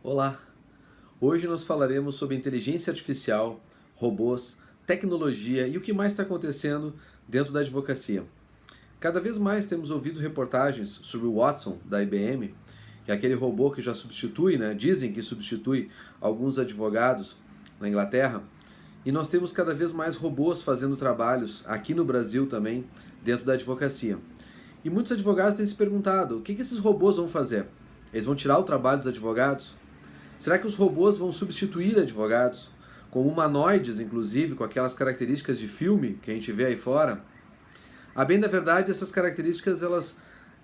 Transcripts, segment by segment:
Olá! Hoje nós falaremos sobre inteligência artificial, robôs, tecnologia e o que mais está acontecendo dentro da advocacia. Cada vez mais temos ouvido reportagens sobre o Watson, da IBM, que é aquele robô que já substitui, dizem que substitui alguns advogados na Inglaterra, e nós temos cada vez mais robôs fazendo trabalhos aqui no Brasil também, dentro da advocacia. E muitos advogados têm se perguntado, o que esses robôs vão fazer? Eles vão tirar o trabalho dos advogados? Será que os robôs vão substituir advogados? Como humanoides, inclusive, com aquelas características de filme que a gente vê aí fora? A bem da verdade, essas características elas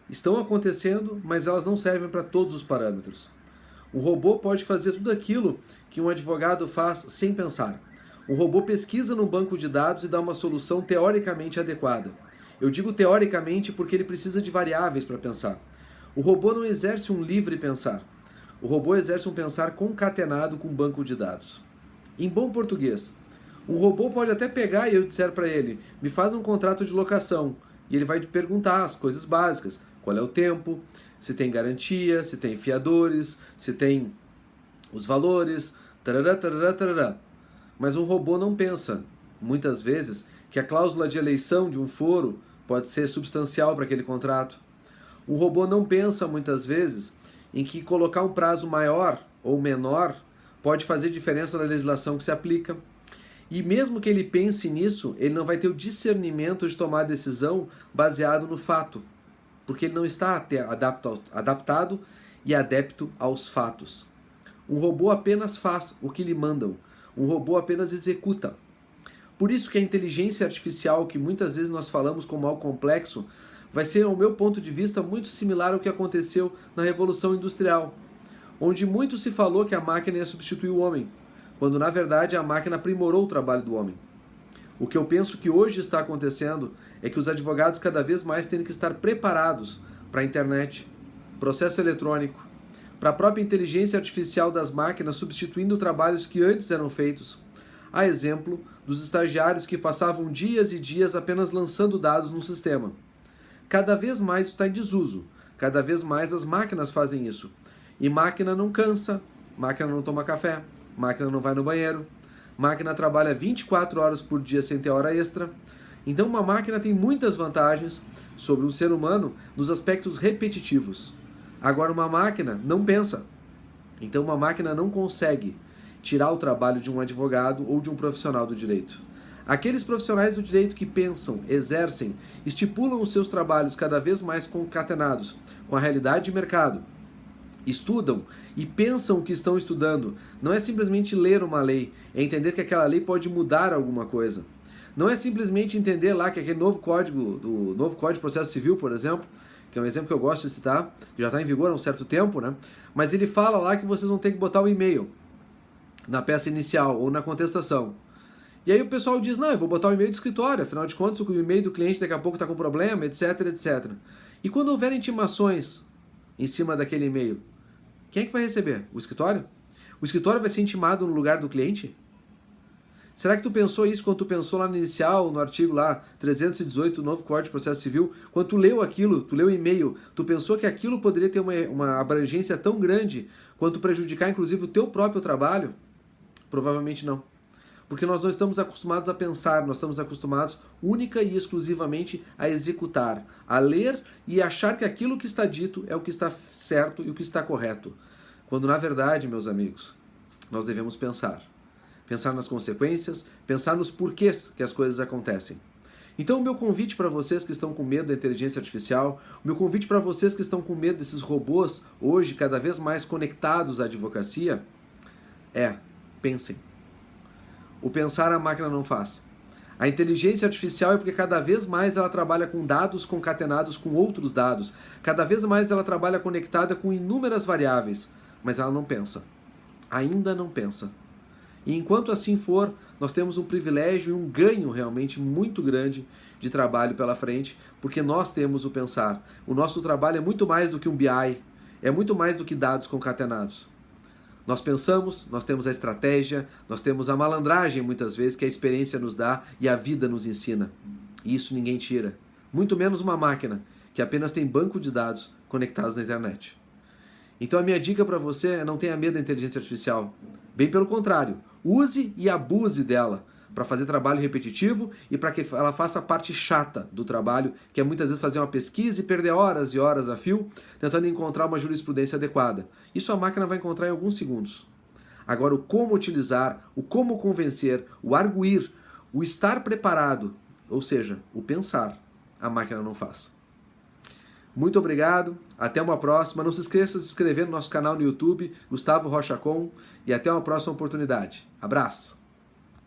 estão acontecendo, mas elas não servem para todos os parâmetros. O robô pode fazer tudo aquilo que um advogado faz sem pensar. O robô pesquisa no banco de dados e dá uma solução teoricamente adequada. Eu digo teoricamente porque ele precisa de variáveis para pensar. O robô não exerce um livre pensar. O robô exerce um pensar concatenado com um banco de dados. Em bom português, um robô pode até pegar e eu disser para ele, me faz um contrato de locação, e ele vai te perguntar as coisas básicas, qual é o tempo, se tem garantia, se tem fiadores, se tem os valores, tarará, tarará, tarará. Mas um robô não pensa, muitas vezes, que a cláusula de eleição de um foro pode ser substancial para aquele contrato. Um robô não pensa, muitas vezes, em que colocar um prazo maior ou menor pode fazer diferença na legislação que se aplica. E mesmo que ele pense nisso, ele não vai ter o discernimento de tomar a decisão baseado no fato, porque ele não está adaptado e adepto aos fatos. Um robô apenas faz o que lhe mandam, um robô apenas executa. Por isso que a inteligência artificial, que muitas vezes nós falamos como algo complexo, vai ser, ao meu ponto de vista, muito similar ao que aconteceu na Revolução Industrial, onde muito se falou que a máquina ia substituir o homem, quando na verdade a máquina aprimorou o trabalho do homem. O que eu penso que hoje está acontecendo é que os advogados cada vez mais têm que estar preparados para a internet, processo eletrônico, para a própria inteligência artificial das máquinas substituindo trabalhos que antes eram feitos. A exemplo dos estagiários que passavam dias e dias apenas lançando dados no sistema. Cada vez mais está em desuso, cada vez mais as máquinas fazem isso. E máquina não cansa, máquina não toma café, máquina não vai no banheiro, máquina trabalha 24 horas por dia sem ter hora extra. Então uma máquina tem muitas vantagens sobre um ser humano nos aspectos repetitivos. Agora uma máquina não pensa. Então uma máquina não consegue tirar o trabalho de um advogado ou de um profissional do direito. Aqueles profissionais do direito que pensam, exercem, estipulam os seus trabalhos cada vez mais concatenados com a realidade de mercado, estudam e pensam o que estão estudando. Não é simplesmente ler uma lei, é entender que aquela lei pode mudar alguma coisa. Não é simplesmente entender lá que aquele novo código, do novo Código de Processo Civil, por exemplo, que é um exemplo que eu gosto de citar, que já está em vigor há um certo tempo, mas ele fala lá que vocês vão ter que botar o e-mail na peça inicial ou na contestação. E aí o pessoal diz, não, eu vou botar o e-mail do escritório, afinal de contas o e-mail do cliente daqui a pouco está com problema, etc, etc. E quando houver intimações em cima daquele e-mail, quem é que vai receber? O escritório? O escritório vai ser intimado no lugar do cliente? Será que tu pensou isso quando tu pensou lá no inicial, no artigo lá 318 do novo Código de Processo Civil? Quando tu leu aquilo, tu leu o e-mail, tu pensou que aquilo poderia ter uma abrangência tão grande quanto prejudicar inclusive o teu próprio trabalho? Provavelmente não. Porque nós não estamos acostumados a pensar, nós estamos acostumados única e exclusivamente a executar, a ler e achar que aquilo que está dito é o que está certo e o que está correto. Quando na verdade, meus amigos, nós devemos pensar. Pensar nas consequências, pensar nos porquês que as coisas acontecem. Então o meu convite para vocês que estão com medo da inteligência artificial, o meu convite para vocês que estão com medo desses robôs hoje cada vez mais conectados à advocacia, é, pensem. O pensar a máquina não faz. A inteligência artificial é porque cada vez mais ela trabalha com dados concatenados com outros dados. Cada vez mais ela trabalha conectada com inúmeras variáveis. Mas ela não pensa. Ainda não pensa. E enquanto assim for, nós temos um privilégio e um ganho realmente muito grande de trabalho pela frente, porque nós temos o pensar. O nosso trabalho é muito mais do que um BI, é muito mais do que dados concatenados. Nós pensamos, nós temos a estratégia, nós temos a malandragem muitas vezes que a experiência nos dá e a vida nos ensina. E isso ninguém tira. Muito menos uma máquina que apenas tem banco de dados conectados na internet. Então a minha dica para você é não tenha medo da inteligência artificial. Bem pelo contrário, use e abuse dela para fazer trabalho repetitivo e para que ela faça a parte chata do trabalho, que é muitas vezes fazer uma pesquisa e perder horas e horas a fio tentando encontrar uma jurisprudência adequada. Isso a máquina vai encontrar em alguns segundos. Agora, o como utilizar, o como convencer, o arguir, o estar preparado, ou seja, o pensar, a máquina não faz. Muito obrigado, até uma próxima. Não se esqueça de se inscrever no nosso canal no YouTube, Gustavo Rocha Com, e até uma próxima oportunidade. Abraço!